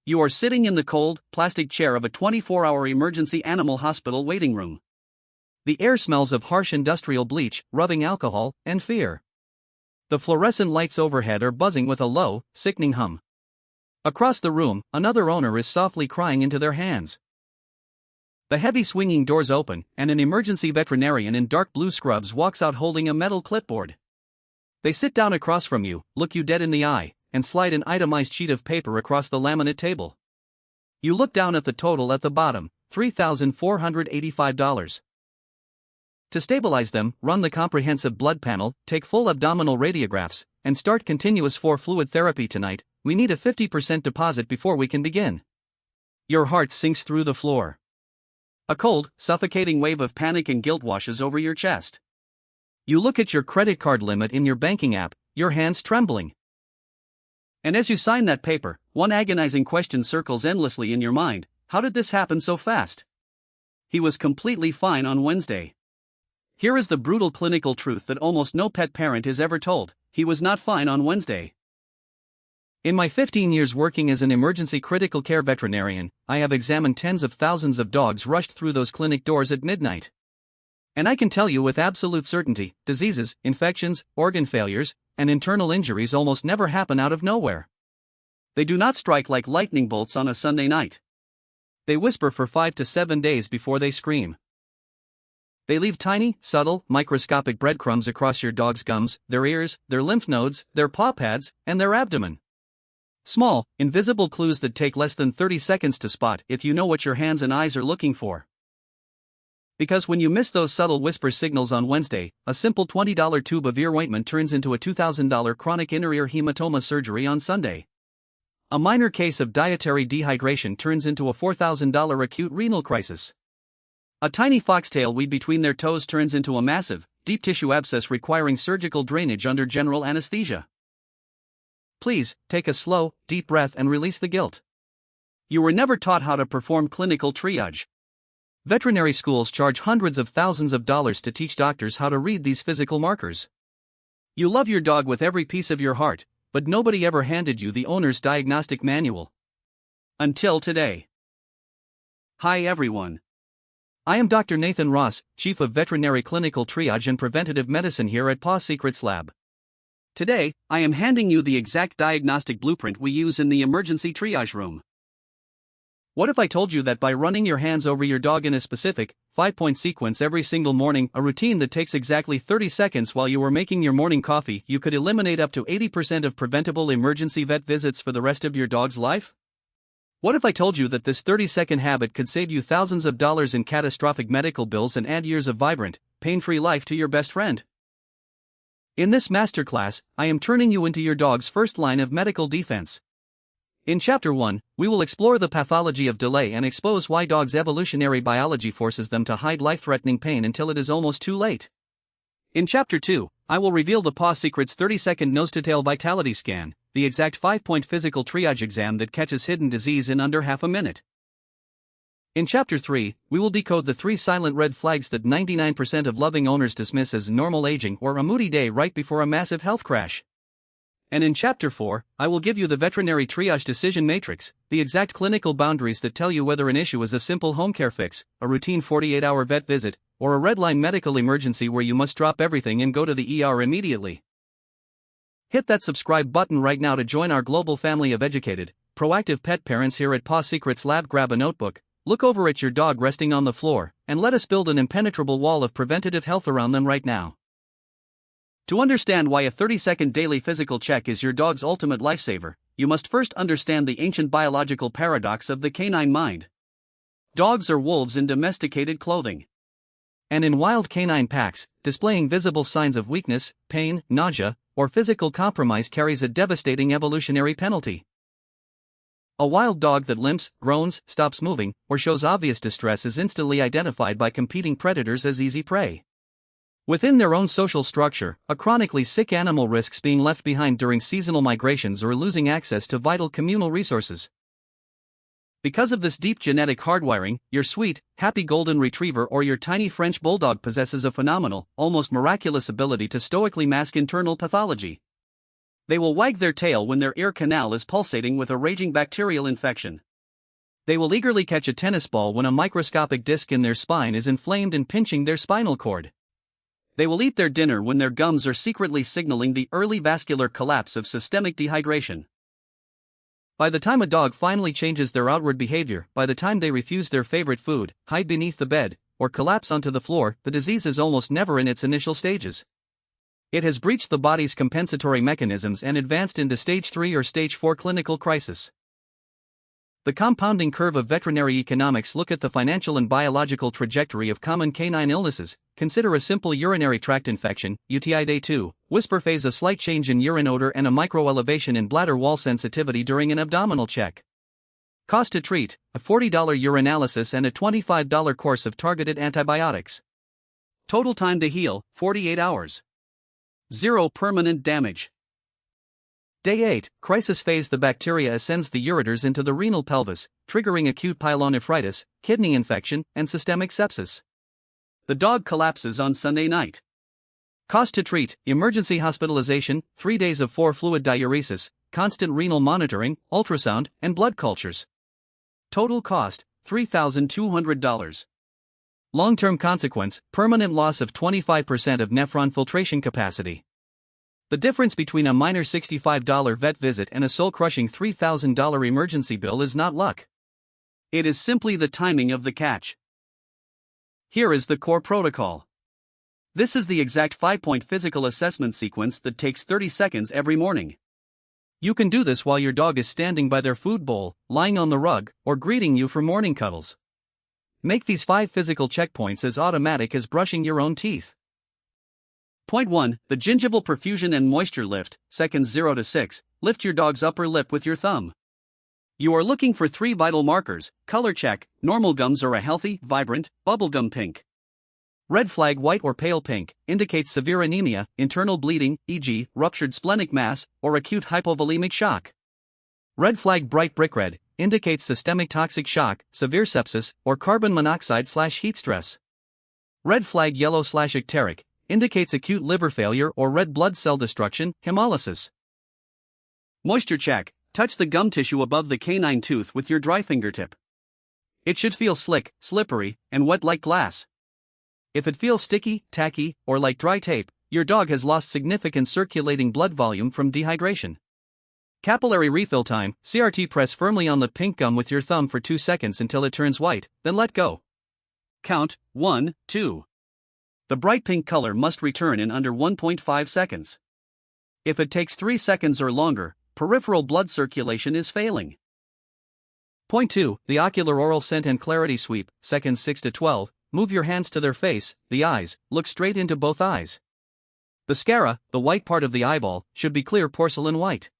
You are sitting in the cold, plastic chair of a 24-hour emergency animal hospital waiting room. The air smells of harsh industrial bleach, rubbing alcohol, and fear. The fluorescent lights overhead are buzzing with a low, sickening hum. Across the room, another owner is softly crying into their hands. The heavy swinging doors open, and an emergency veterinarian in dark blue scrubs walks out holding a metal clipboard. They sit down across from you, look you dead in the eye, and slide an itemized sheet of paper across the laminate table. You look down at the total at the bottom, $3,485. To stabilize them, run the comprehensive blood panel, take full abdominal radiographs, and start continuous fluid therapy tonight. We need a 50% deposit before we can begin. Your heart sinks through the floor. A cold, suffocating wave of panic and guilt washes over your chest. You look at your credit card limit in your banking app, your hands trembling. And as you sign that paper, one agonizing question circles endlessly in your mind: how did this happen so fast? He was completely fine on Wednesday. Here is the brutal clinical truth that almost no pet parent is ever told: he was not fine on Wednesday. In my 15 years working as an emergency critical care veterinarian, I have examined tens of thousands of dogs rushed through those clinic doors at midnight. And I can tell you with absolute certainty, diseases, infections, organ failures, and internal injuries almost never happen out of nowhere. They do not strike like lightning bolts on a Sunday night. They whisper for 5 to 7 days before they scream. They leave tiny, subtle, microscopic breadcrumbs across your dog's gums, their ears, their lymph nodes, their paw pads, and their abdomen. Small, invisible clues that take less than 30 seconds to spot if you know what your hands and eyes are looking for. Because when you miss those subtle whisper signals on Wednesday, a simple $20 tube of ear ointment turns into a $2,000 chronic inner ear hematoma surgery on Sunday. A minor case of dietary dehydration turns into a $4,000 acute renal crisis. A tiny foxtail weed between their toes turns into a massive, deep tissue abscess requiring surgical drainage under general anesthesia. Please, take a slow, deep breath and release the guilt. You were never taught how to perform clinical triage. Veterinary schools charge hundreds of thousands of dollars to teach doctors how to read these physical markers. You love your dog with every piece of your heart, but nobody ever handed you the owner's diagnostic manual. Until today. Hi everyone. I am Dr. Nathan Ross, Chief of Veterinary Clinical Triage and Preventative Medicine here at Paws Secrets Lab. Today, I am handing you the exact diagnostic blueprint we use in the emergency triage room. What if I told you that by running your hands over your dog in a specific, 5-point sequence every single morning, a routine that takes exactly 30 seconds while you were making your morning coffee, you could eliminate up to 80% of preventable emergency vet visits for the rest of your dog's life? What if I told you that this 30-second habit could save you thousands of dollars in catastrophic medical bills and add years of vibrant, pain-free life to your best friend? In this masterclass, I am turning you into your dog's first line of medical defense. In Chapter 1, we will explore the pathology of delay and expose why dogs' evolutionary biology forces them to hide life-threatening pain until it is almost too late. In Chapter 2, I will reveal the Paws Secrets 30-second nose-to-tail vitality scan, the exact 5-point physical triage exam that catches hidden disease in under half a minute. In Chapter 3, we will decode the 3 silent red flags that 99% of loving owners dismiss as normal aging or a moody day right before a massive health crash. And in Chapter 4, I will give you the veterinary triage decision matrix, the exact clinical boundaries that tell you whether an issue is a simple home care fix, a routine 48-hour vet visit, or a red-line medical emergency where you must drop everything and go to the ER immediately. Hit that subscribe button right now to join our global family of educated, proactive pet parents here at Paws Secrets Lab. Grab a notebook, look over at your dog resting on the floor, and let us build an impenetrable wall of preventative health around them right now. To understand why a 30-second daily physical check is your dog's ultimate lifesaver, you must first understand the ancient biological paradox of the canine mind. Dogs are wolves in domesticated clothing. And in wild canine packs, displaying visible signs of weakness, pain, nausea, or physical compromise carries a devastating evolutionary penalty. A wild dog that limps, groans, stops moving, or shows obvious distress is instantly identified by competing predators as easy prey. Within their own social structure, a chronically sick animal risks being left behind during seasonal migrations or losing access to vital communal resources. Because of this deep genetic hardwiring, your sweet, happy golden retriever or your tiny French bulldog possesses a phenomenal, almost miraculous ability to stoically mask internal pathology. They will wag their tail when their ear canal is pulsating with a raging bacterial infection. They will eagerly catch a tennis ball when a microscopic disc in their spine is inflamed and pinching their spinal cord. They will eat their dinner when their gums are secretly signaling the early vascular collapse of systemic dehydration. By the time a dog finally changes their outward behavior, by the time they refuse their favorite food, hide beneath the bed, or collapse onto the floor, the disease is almost never in its initial stages. It has breached the body's compensatory mechanisms and advanced into stage 3 or stage 4 clinical crisis. The compounding curve of veterinary economics. Look at the financial and biological trajectory of common canine illnesses. Consider a simple urinary tract infection, UTI day 2, whisper phase, a slight change in urine odor and a microelevation in bladder wall sensitivity during an abdominal check. Cost to treat, a $40 urinalysis and a $25 course of targeted antibiotics. Total time to heal, 48 hours. Zero permanent damage. Day 8, crisis phase. The bacteria ascends the ureters into the renal pelvis, triggering acute pyelonephritis, kidney infection, and systemic sepsis. The dog collapses on Sunday night. Cost to treat, emergency hospitalization, 3 days of 4 fluid diuresis, constant renal monitoring, ultrasound, and blood cultures. Total cost, $3,200. Long-term consequence, permanent loss of 25% of nephron filtration capacity. The difference between a minor $65 vet visit and a soul-crushing $3,000 emergency bill is not luck. It is simply the timing of the catch. Here is the core protocol. This is the exact 5-point physical assessment sequence that takes 30 seconds every morning. You can do this while your dog is standing by their food bowl, lying on the rug, or greeting you for morning cuddles. Make these 5 physical checkpoints as automatic as brushing your own teeth. Point 1. The gingival perfusion and moisture lift, seconds 0 to 6. Lift your dog's upper lip with your thumb. You are looking for 3 vital markers. Color check, normal gums are a healthy, vibrant, bubblegum pink. Red flag, white or pale pink, indicates severe anemia, internal bleeding, e.g., ruptured splenic mass, or acute hypovolemic shock. Red flag, bright brick red, indicates systemic toxic shock, severe sepsis, or carbon monoxide/heat stress. Red flag, yellow/icteric, indicates acute liver failure or red blood cell destruction, hemolysis. Moisture check, touch the gum tissue above the canine tooth with your dry fingertip. It should feel slick, slippery, and wet like glass. If it feels sticky, tacky, or like dry tape, your dog has lost significant circulating blood volume from dehydration. Capillary refill time, CRT, press firmly on the pink gum with your thumb for 2 seconds until it turns white, then let go. Count, 1, 2. The bright pink color must return in under 1.5 seconds. If it takes 3 seconds or longer, peripheral blood circulation is failing. Point 2. The ocular oral scent and clarity sweep, seconds 6 to 12. Move your hands to their face, the eyes, look straight into both eyes. The sclera, the white part of the eyeball, should be clear porcelain white.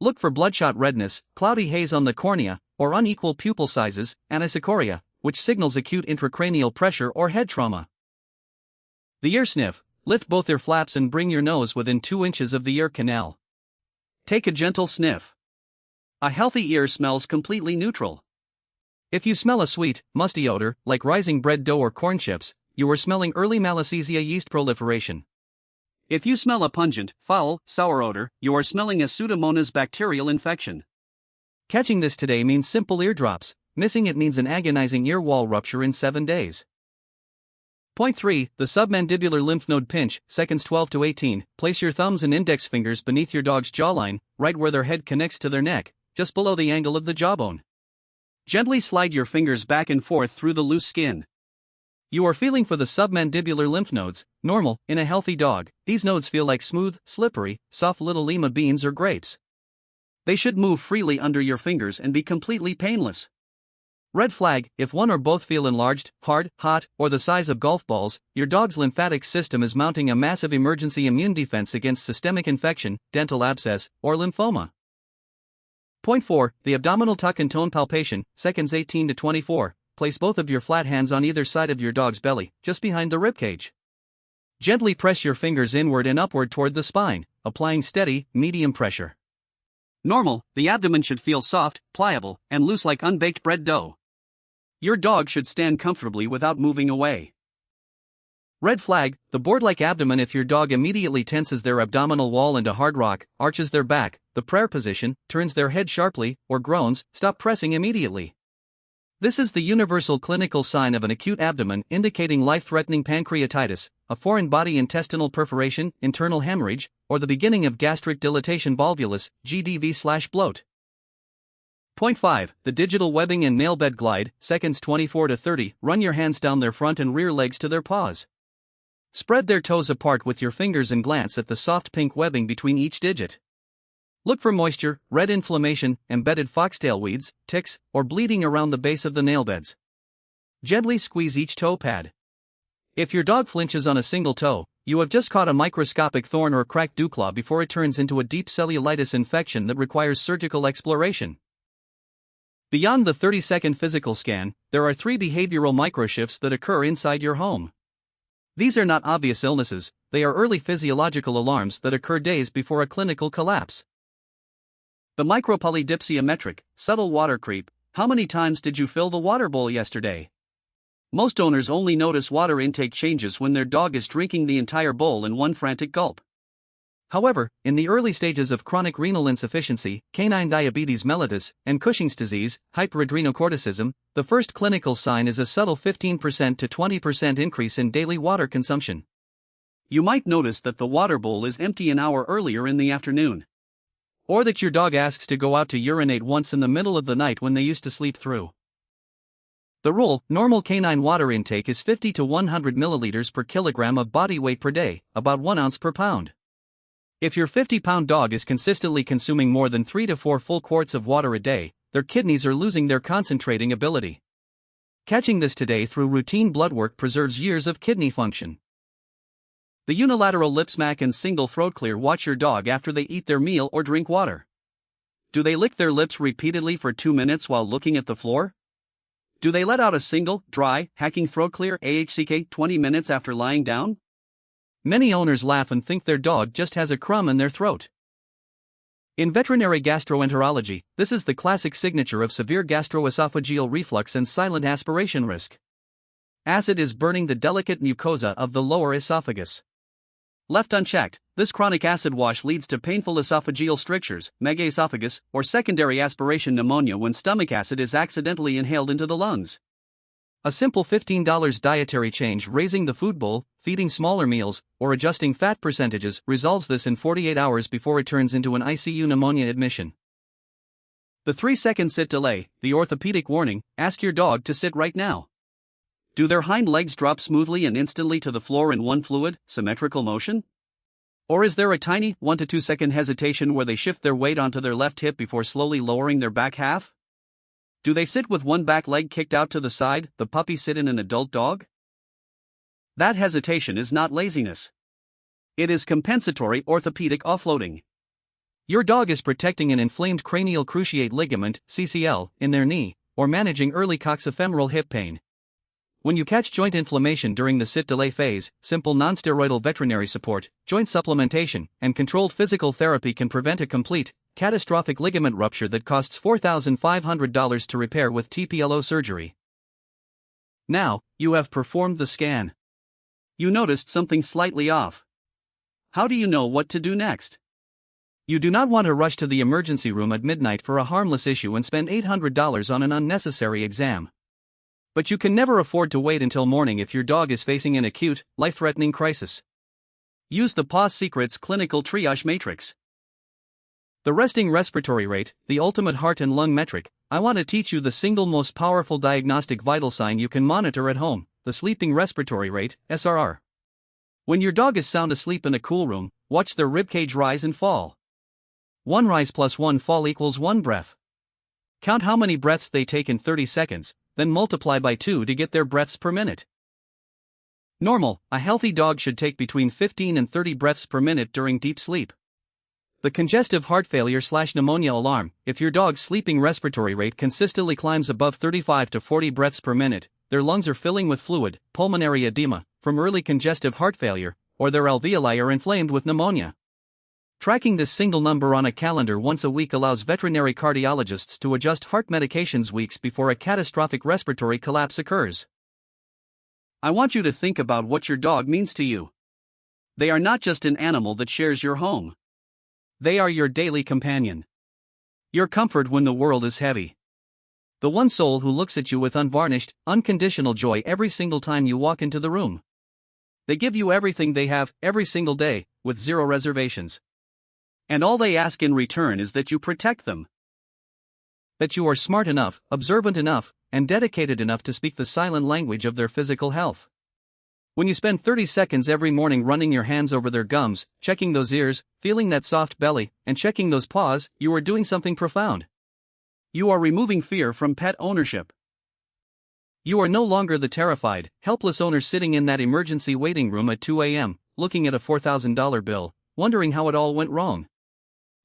Look for bloodshot redness, cloudy haze on the cornea, or unequal pupil sizes, anisocoria, which signals acute intracranial pressure or head trauma. The ear sniff, lift both ear flaps and bring your nose within 2 inches of the ear canal. Take a gentle sniff. A healthy ear smells completely neutral. If you smell a sweet, musty odor, like rising bread dough or corn chips, you are smelling early Malassezia yeast proliferation. If you smell a pungent, foul, sour odor, you are smelling a Pseudomonas bacterial infection. Catching this today means simple eardrops, missing it means an agonizing ear wall rupture in 7 days. Point 3. The submandibular lymph node pinch, seconds 12 to 18. Place your thumbs and index fingers beneath your dog's jawline, right where their head connects to their neck, just below the angle of the jawbone. Gently slide your fingers back and forth through the loose skin. You are feeling for the submandibular lymph nodes. Normal, in a healthy dog, these nodes feel like smooth, slippery, soft little lima beans or grapes. They should move freely under your fingers and be completely painless. Red flag, if one or both feel enlarged, hard, hot, or the size of golf balls, your dog's lymphatic system is mounting a massive emergency immune defense against systemic infection, dental abscess, or lymphoma. Point 4. The abdominal tuck and tone palpation, seconds 18 to 24. Place both of your flat hands on either side of your dog's belly, just behind the ribcage. Gently press your fingers inward and upward toward the spine, applying steady, medium pressure. Normal, the abdomen should feel soft, pliable, and loose like unbaked bread dough. Your dog should stand comfortably without moving away. Red flag, the board-like abdomen. If your dog immediately tenses their abdominal wall into hard rock, arches their back, the prayer position, turns their head sharply, or groans, stop pressing immediately. This is the universal clinical sign of an acute abdomen, indicating life-threatening pancreatitis, a foreign body intestinal perforation, internal hemorrhage, or the beginning of gastric dilatation volvulus, GDV/bloat. Point 5. The digital webbing and nailbed glide, seconds 24 to 30. Run your hands down their front and rear legs to their paws. Spread their toes apart with your fingers and glance at the soft pink webbing between each digit. Look for moisture, red inflammation, embedded foxtail weeds, ticks, or bleeding around the base of the nailbeds. Gently squeeze each toe pad. If your dog flinches on a single toe, you have just caught a microscopic thorn or cracked dewclaw before it turns into a deep cellulitis infection that requires surgical exploration. Beyond the 30-second physical scan, there are 3 behavioral microshifts that occur inside your home. These are not obvious illnesses, they are early physiological alarms that occur days before a clinical collapse. The micropolydipsia metric, subtle water creep. How many times did you fill the water bowl yesterday? Most owners only notice water intake changes when their dog is drinking the entire bowl in one frantic gulp. However, in the early stages of chronic renal insufficiency, canine diabetes mellitus, and Cushing's disease, hyperadrenocorticism, the first clinical sign is a subtle 15% to 20% increase in daily water consumption. You might notice that the water bowl is empty an hour earlier in the afternoon. Or that your dog asks to go out to urinate once in the middle of the night when they used to sleep through. The rule: normal canine water intake is 50 to 100 milliliters per kilogram of body weight per day, about 1 ounce per pound. If your 50-pound dog is consistently consuming more than 3 to 4 full quarts of water a day, their kidneys are losing their concentrating ability. Catching this today through routine blood work preserves years of kidney function. The unilateral lip smack and single throat clear. Watch your dog after they eat their meal or drink water. Do they lick their lips repeatedly for 2 minutes while looking at the floor? Do they let out a single, dry, hacking throat clear AHCK 20 minutes after lying down? Many owners laugh and think their dog just has a crumb in their throat. In veterinary gastroenterology, this is the classic signature of severe gastroesophageal reflux and silent aspiration risk. Acid is burning the delicate mucosa of the lower esophagus. Left unchecked, this chronic acid wash leads to painful esophageal strictures, megaesophagus, or secondary aspiration pneumonia when stomach acid is accidentally inhaled into the lungs. A simple $15 dietary change, raising the food bowl, feeding smaller meals, or adjusting fat percentages, resolves this in 48 hours before it turns into an ICU pneumonia admission. The 3-second sit delay, the orthopedic warning: ask your dog to sit right now. Do their hind legs drop smoothly and instantly to the floor in one fluid, symmetrical motion? Or is there a tiny 1 to 2 second hesitation where they shift their weight onto their left hip before slowly lowering their back half? Do they sit with one back leg kicked out to the side, the puppy sit in an adult dog? That hesitation is not laziness. It is compensatory orthopedic offloading. Your dog is protecting an inflamed cranial cruciate ligament, CCL, in their knee, or managing early coxifemoral hip pain. When you catch joint inflammation during the sit-delay phase, simple non-steroidal veterinary support, joint supplementation, and controlled physical therapy can prevent a complete, catastrophic ligament rupture that costs $4,500 to repair with TPLO surgery. Now, you have performed the scan. You noticed something slightly off. How do you know what to do next? You do not want to rush to the emergency room at midnight for a harmless issue and spend $800 on an unnecessary exam. But you can never afford to wait until morning if your dog is facing an acute, life-threatening crisis. Use the Paws Secrets Clinical Triage Matrix. The resting respiratory rate, the ultimate heart and lung metric. I want to teach you the single most powerful diagnostic vital sign you can monitor at home, the sleeping respiratory rate, SRR. When your dog is sound asleep in a cool room, watch their ribcage rise and fall. 1 rise plus 1 fall equals 1 breath. Count how many breaths they take in 30 seconds, then multiply by 2 to get their breaths per minute. Normal, a healthy dog should take between 15 and 30 breaths per minute during deep sleep. The congestive heart failure/pneumonia alarm: if your dog's sleeping respiratory rate consistently climbs above 35 to 40 breaths per minute, their lungs are filling with fluid, pulmonary edema, from early congestive heart failure, or their alveoli are inflamed with pneumonia. Tracking this single number on a calendar once a week allows veterinary cardiologists to adjust heart medications weeks before a catastrophic respiratory collapse occurs. I want you to think about what your dog means to you. They are not just an animal that shares your home. They are your daily companion. Your comfort when the world is heavy. The one soul who looks at you with unvarnished, unconditional joy every single time you walk into the room. They give you everything they have, every single day, with zero reservations. And all they ask in return is that you protect them. That you are smart enough, observant enough, and dedicated enough to speak the silent language of their physical health. When you spend 30 seconds every morning running your hands over their gums, checking those ears, feeling that soft belly, and checking those paws, you are doing something profound. You are removing fear from pet ownership. You are no longer the terrified, helpless owner sitting in that emergency waiting room at 2 a.m., looking at a $4,000 bill, wondering how it all went wrong.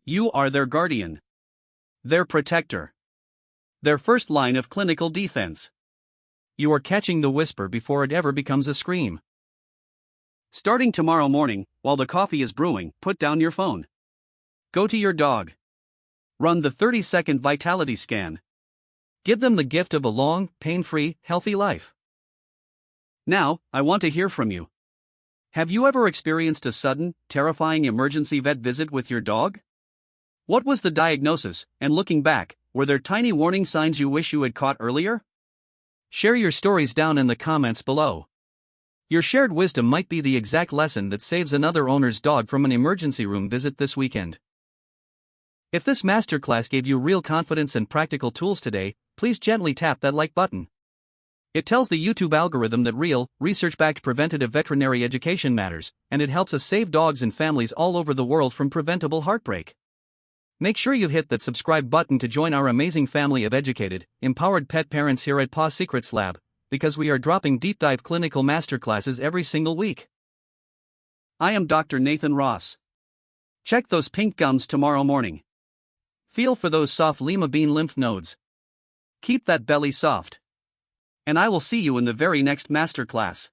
You are their guardian. Their protector. Their first line of clinical defense. You are catching the whisper before it ever becomes a scream. Starting tomorrow morning, while the coffee is brewing, put down your phone. Go to your dog. Run the 30-second vitality scan. Give them the gift of a long, pain-free, healthy life. Now, I want to hear from you. Have you ever experienced a sudden, terrifying emergency vet visit with your dog? What was the diagnosis, and looking back, were there tiny warning signs you wish you had caught earlier? Share your stories down in the comments below. Your shared wisdom might be the exact lesson that saves another owner's dog from an emergency room visit this weekend. If this masterclass gave you real confidence and practical tools today, please gently tap that like button. It tells the YouTube algorithm that real, research-backed preventative veterinary education matters, and it helps us save dogs and families all over the world from preventable heartbreak. Make sure you hit that subscribe button to join our amazing family of educated, empowered pet parents here at Paws Secrets Lab, because we are dropping deep dive clinical masterclasses every single week. I am Dr. Nathan Ross. Check those pink gums tomorrow morning. Feel for those soft lima bean lymph nodes. Keep that belly soft. And I will see you in the very next masterclass.